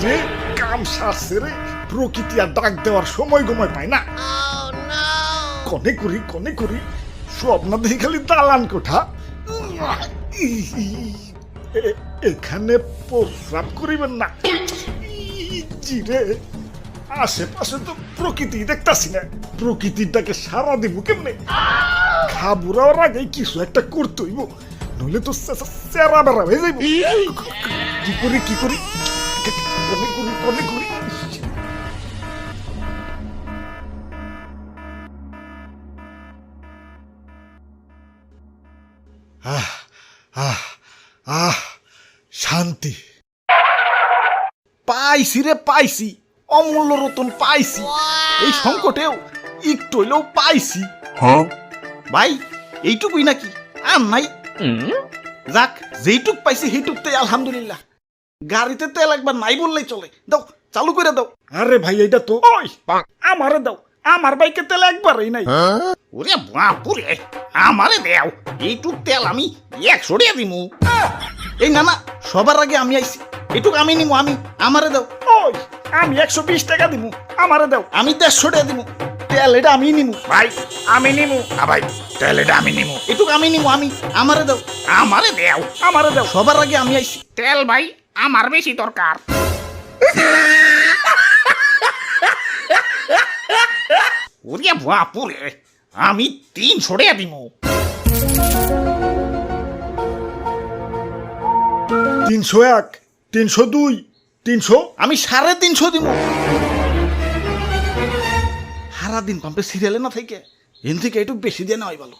রে কাম সারছে রে, প্রকৃতি আর ডাক দেওয়ার সময় গময় পায় না। কনে করি স্বপ্ন দেখি খালি দালান কোঠা, এখানে প্রস্রাব করিবেন না। জিরে আশেপাশে তো প্রকৃতি দেখতাছি না, প্রকৃতিটাকে সারা দিব কেমনে? খাবুরার আগে কিছু একটা করতে হইব, নইলে তো চেরা বেড়া হয়ে যাইব। কি করি কনে করি আহ আহ আহ শান্তি পাইছি রে, পাইছি অমূল্য রতন পাইছি। এই সংকটেও একটু হইলেও পাইছি। ভাই এইটুকুই নাকি আর নাই? যাক, যেইটুক পাইছি সেইটুকটাই আলহামদুলিল্লাহ। গাড়িতে তেল একবার নাই বললেই চলে, দাও চালু করে দাও। আরে ভাই এইটা তো ওই আমারে দাও, আমার বাইকে তেল একবারই নাই। ওরে বাপুরে, আমারে দেও, এইটুক তেল আমি 100 টাকা দিমু। এই না না, সবার আগে আমি আইছি, এটুক আমি নিমু, আমারে দাও। ওই আমি 120 টাকা দিমু, আমারে দাও। আমি 150 টাকা দিমু, তেল এটা আমি নিমু। ভাই আমি নিমু, ভাই তেল এটা আমি নিমু। এটুক আমি নিমু, আমারে দাও। আমারে দেও, আমারে দাও, সবার আগে আমি আইছি। তেল ভাই আমার বেশি দরকার। ওরে বাপুরে, আমি 300 টাকা দিমু। 301, 302, 300, আমি 350 দিব। সারাদিন পাম্পে সিরিয়ালে না থেকে এন থেকে একটু বেশি দিয়ে নেওয়াই ভালো।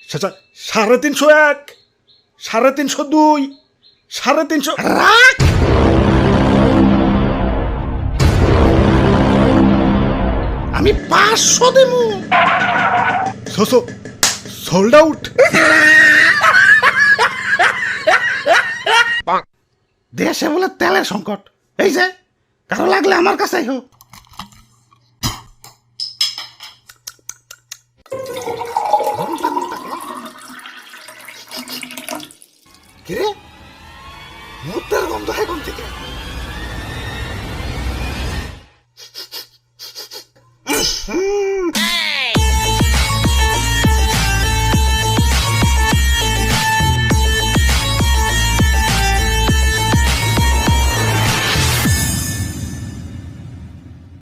আচ্ছা 301, 302, 350 রাখ। আমি 500 দেবো। Sold out. দেশে বলে তেলের সংকট, এই যে কারো লাগলে আমার কাছে হোক। কিরে